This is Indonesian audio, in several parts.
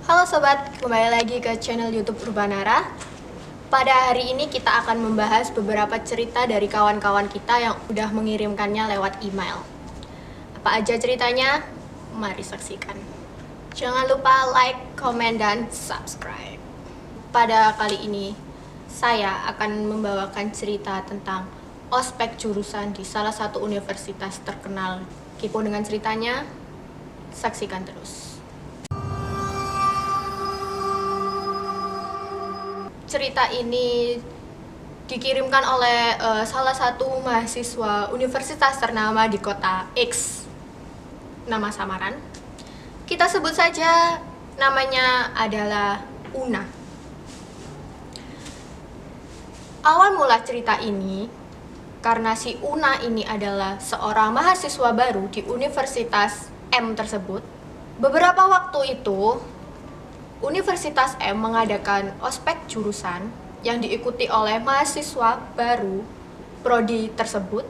Halo sobat, kembali lagi ke channel YouTube Urbanara. Pada hari ini kita akan membahas beberapa cerita dari kawan-kawan kita yang udah mengirimkannya lewat email. Apa aja ceritanya? Mari saksikan. Jangan lupa like, komen, dan subscribe. Pada kali ini, saya akan membawakan cerita tentang ospek jurusan di salah satu universitas terkenal. Kepo dengan ceritanya? Saksikan terus. Cerita ini dikirimkan oleh salah satu mahasiswa universitas ternama di kota X, nama samaran. Kita sebut saja namanya adalah Una. Awal mula cerita ini karena si Una ini adalah seorang mahasiswa baru di Universitas M tersebut. Beberapa waktu itu Universitas M mengadakan ospek jurusan yang diikuti oleh mahasiswa baru prodi tersebut.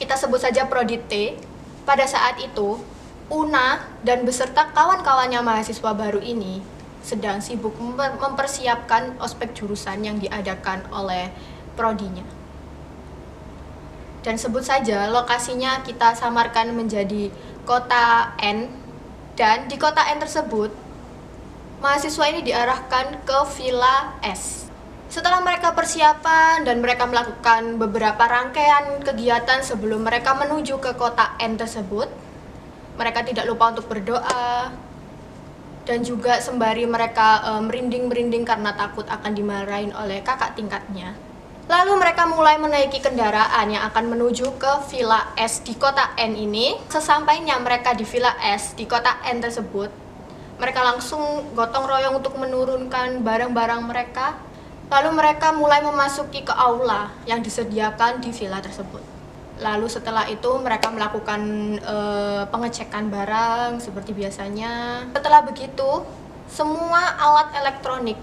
Kita sebut saja prodi T. Pada saat itu, Una dan beserta kawan-kawannya mahasiswa baru ini sedang sibuk mempersiapkan ospek jurusan yang diadakan oleh prodinya. Dan sebut saja lokasinya kita samarkan menjadi kota N, dan di kota N tersebut mahasiswa ini diarahkan ke Villa S. Setelah mereka persiapan dan mereka melakukan beberapa rangkaian kegiatan sebelum mereka menuju ke kota N tersebut, mereka tidak lupa untuk berdoa dan juga sembari mereka merinding-merinding karena takut akan dimarahin oleh kakak tingkatnya. Lalu mereka mulai menaiki kendaraan yang akan menuju ke Villa S di kota N ini. Sesampainya mereka di Villa S di kota N tersebut, mereka langsung gotong royong untuk menurunkan barang-barang mereka. Lalu mereka mulai memasuki ke aula yang disediakan di villa tersebut. Lalu setelah itu mereka melakukan pengecekan barang seperti biasanya. Setelah begitu, semua alat elektronik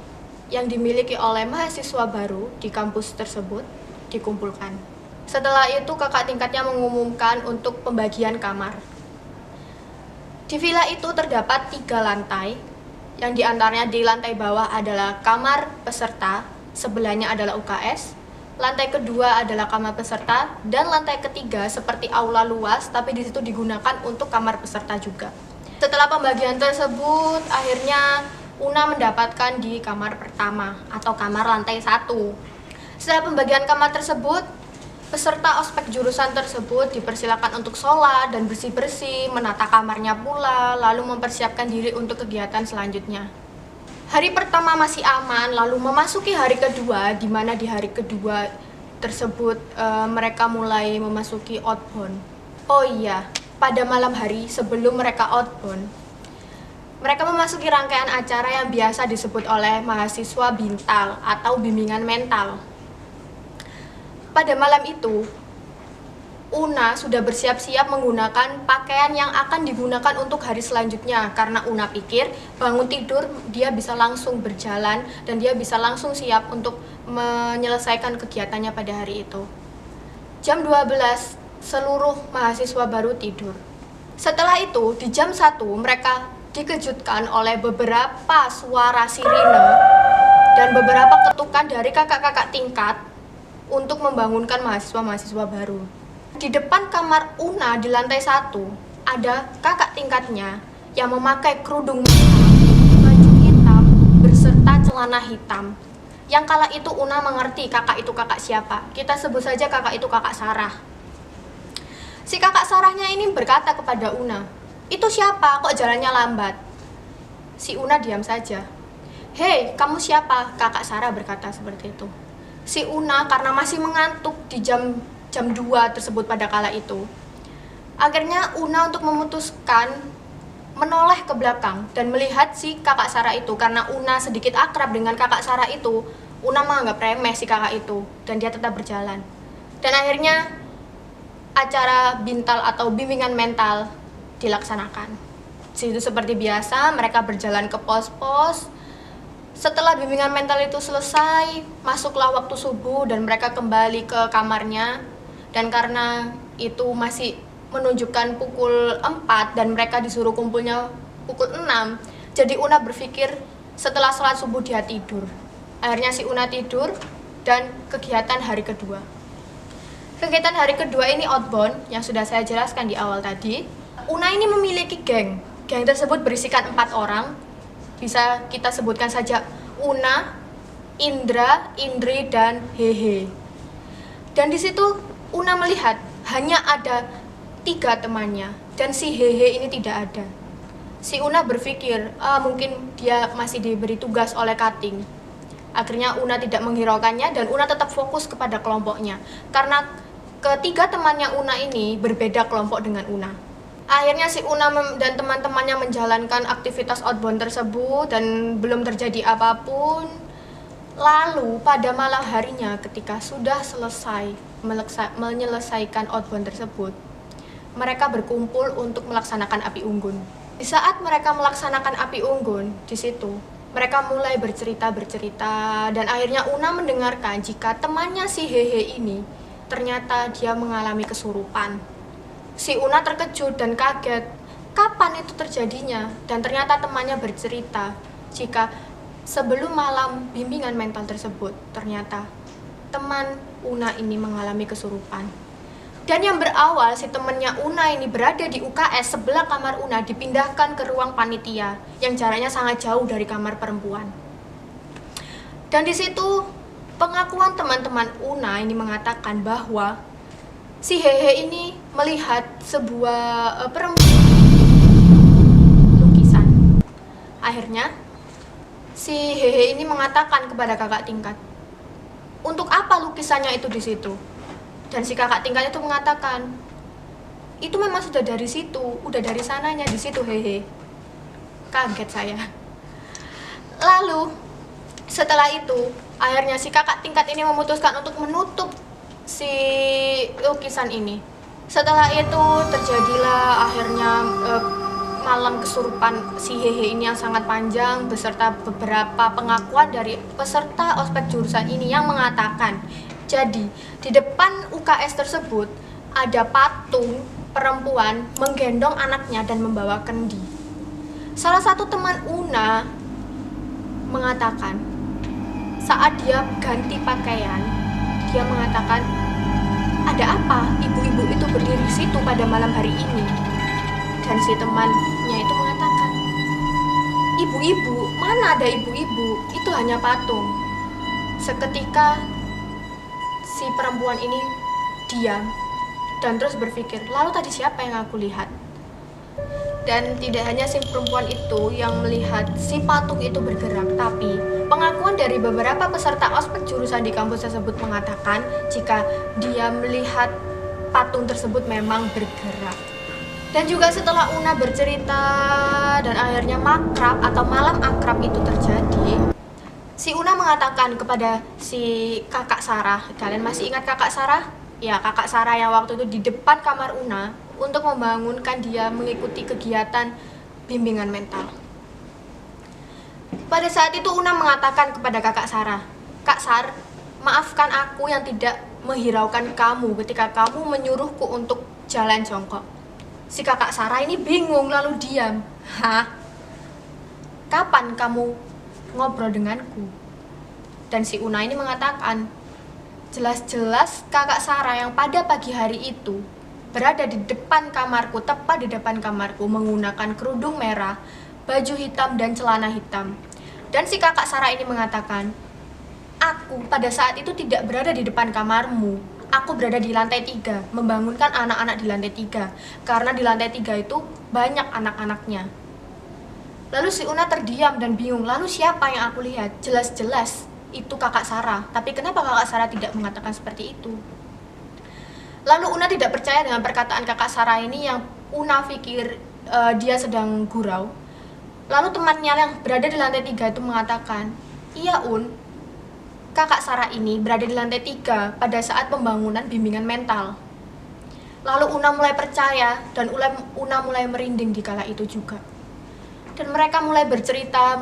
yang dimiliki oleh mahasiswa baru di kampus tersebut dikumpulkan. Setelah itu kakak tingkatnya mengumumkan untuk pembagian kamar. Di villa itu terdapat 3 lantai, yang diantaranya di lantai bawah adalah kamar peserta, sebelahnya adalah UKS, lantai kedua adalah kamar peserta, dan lantai ketiga seperti aula luas, tapi di situ digunakan untuk kamar peserta juga. Setelah pembagian tersebut, akhirnya Una mendapatkan di kamar pertama atau kamar lantai 1. Setelah pembagian kamar tersebut, peserta ospek jurusan tersebut dipersilakan untuk sholat dan bersih-bersih, menata kamarnya pula, lalu mempersiapkan diri untuk kegiatan selanjutnya. Hari pertama masih aman, lalu memasuki hari kedua, di mana di hari kedua tersebut mereka mulai memasuki outbound. Oh iya, pada malam hari sebelum mereka outbound, mereka memasuki rangkaian acara yang biasa disebut oleh mahasiswa bintal atau bimbingan mental. Pada malam itu, Una sudah bersiap-siap menggunakan pakaian yang akan digunakan untuk hari selanjutnya, karena Una pikir bangun tidur dia bisa langsung berjalan dan dia bisa langsung siap untuk menyelesaikan kegiatannya pada hari itu. Jam 12, seluruh mahasiswa baru tidur. Setelah itu, di jam 1 mereka dikejutkan oleh beberapa suara sirine dan beberapa ketukan dari kakak-kakak tingkat untuk membangunkan mahasiswa-mahasiswa baru. Di depan kamar Una di lantai 1, ada kakak tingkatnya yang memakai kerudung hitam, baju hitam, berserta celana hitam. Yang kala itu Una mengerti kakak itu kakak siapa. Kita sebut saja kakak itu kakak Sarah. Si kakak Sarahnya ini berkata kepada Una, "Itu siapa? Kok jalannya lambat?" Si Una diam saja. "Hei, kamu siapa?" Kakak Sarah berkata seperti itu. Si Una karena masih mengantuk di jam 2 tersebut pada kala itu, akhirnya Una untuk memutuskan menoleh ke belakang dan melihat si kakak Sarah itu. Karena Una sedikit akrab dengan kakak Sarah itu, Una menganggap remeh si kakak itu dan dia tetap berjalan. Dan akhirnya acara bintal atau bimbingan mental dilaksanakan. Situ seperti biasa mereka berjalan ke pos-pos. Setelah bimbingan mental itu selesai, masuklah waktu subuh dan mereka kembali ke kamarnya. Dan karena itu masih menunjukkan pukul 4 dan mereka disuruh kumpulnya pukul 6, Jadi Una berpikir setelah sholat subuh dia tidur. Akhirnya si Una tidur dan kegiatan hari kedua. Kegiatan hari kedua ini outbound yang sudah saya jelaskan di awal tadi. Una ini memiliki geng. Geng tersebut berisikan 4 orang. Bisa kita sebutkan saja Una, Indra, Indri, dan Hehe. Dan di situ Una melihat hanya ada 3 temannya dan si Hehe ini tidak ada. Si Una berpikir, mungkin dia masih diberi tugas oleh Kating. Akhirnya Una tidak menghiraukannya dan Una tetap fokus kepada kelompoknya. Karena ketiga temannya Una ini berbeda kelompok dengan Una. Akhirnya si Una dan teman-temannya menjalankan aktivitas outbound tersebut dan belum terjadi apapun. Lalu pada malam harinya ketika sudah selesai menyelesaikan outbound tersebut, mereka berkumpul untuk melaksanakan api unggun. Di saat mereka melaksanakan api unggun, di situ mereka mulai bercerita dan akhirnya Una mendengarkan jika temannya si Hehe ini ternyata dia mengalami kesurupan. Si Una terkejut dan kaget, kapan itu terjadinya? Dan ternyata temannya bercerita jika sebelum malam bimbingan mental tersebut, ternyata teman Una ini mengalami kesurupan. Dan yang berawal si temannya Una ini berada di UKS sebelah kamar Una dipindahkan ke ruang panitia yang jaraknya sangat jauh dari kamar perempuan. Dan di situ pengakuan teman-teman Una ini mengatakan bahwa si Hehe ini melihat sebuah perempuan lukisan. Akhirnya si Hehe ini mengatakan kepada kakak tingkat, "Untuk apa lukisannya itu di situ?" Dan si kakak tingkat itu mengatakan, "Itu memang sudah dari situ, udah dari sananya di situ, Hehe." Kaget saya. Lalu setelah itu, akhirnya si kakak tingkat ini memutuskan untuk menutup si lukisan ini. Setelah itu terjadilah akhirnya malam kesurupan si Hehe ini yang sangat panjang beserta beberapa pengakuan dari peserta ospek jurusan ini yang mengatakan, jadi di depan UKS tersebut ada patung perempuan menggendong anaknya dan membawa kendi. Salah satu teman Una mengatakan saat dia ganti pakaian, dia mengatakan, "Ada apa ibu-ibu itu berdiri di situ pada malam hari ini?" Dan si temannya itu mengatakan, "Ibu-ibu? Mana ada ibu-ibu? Itu hanya patung." Seketika si perempuan ini diam dan terus berpikir, lalu tadi siapa yang aku lihat? Dan tidak hanya si perempuan itu yang melihat si patung itu bergerak, tapi pengakuan dari beberapa peserta ospek jurusan di kampus tersebut mengatakan jika dia melihat patung tersebut memang bergerak. Dan juga setelah Una bercerita dan akhirnya makrab atau malam akrab itu terjadi, si Una mengatakan kepada si kakak Sarah, kalian masih ingat kakak Sarah? Ya, kakak Sarah yang waktu itu di depan kamar Una untuk membangunkan dia mengikuti kegiatan bimbingan mental. Pada saat itu Una mengatakan kepada kakak Sarah, "Kak Sar, maafkan aku yang tidak menghiraukan kamu ketika kamu menyuruhku untuk jalan jongkok." Si kakak Sarah ini bingung lalu diam. "Hah? Kapan kamu ngobrol denganku?" Dan si Una ini mengatakan, "Jelas-jelas kakak Sarah yang pada pagi hari itu berada di depan kamarku, tepat di depan kamarku, menggunakan kerudung merah, baju hitam dan celana hitam." Dan si kakak Sarah ini mengatakan, "Aku pada saat itu tidak berada di depan kamarmu. Aku berada di lantai 3, membangunkan anak-anak di lantai 3. Karena di lantai 3 itu banyak anak-anaknya." Lalu si Una terdiam dan bingung, lalu siapa yang aku lihat? Jelas-jelas itu kakak Sarah, tapi kenapa kakak Sarah tidak mengatakan seperti itu? Lalu Una tidak percaya dengan perkataan kakak Sarah ini yang Una pikir dia sedang gurau. Lalu temannya yang berada di lantai 3 itu mengatakan, "Iya Un, kakak Sarah ini berada di lantai 3 pada saat pembangunan bimbingan mental." Lalu Una mulai percaya dan Una mulai merinding di kala itu juga. Dan mereka mulai bercerita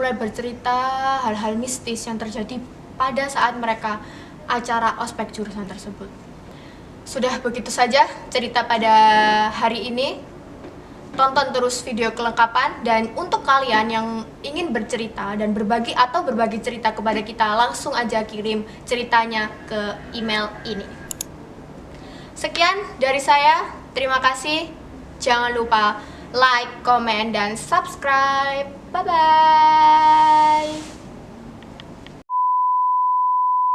hal-hal mistis yang terjadi pada saat mereka acara ospek jurusan tersebut. Sudah begitu saja cerita pada hari ini. tonton terus video kelengkapan. Dan untuk kalian yang ingin bercerita dan berbagi cerita kepada kita, langsung aja kirim ceritanya ke email ini. Sekian dari saya, terima kasih. Jangan lupa like, comment, dan subscribe. Bye-bye.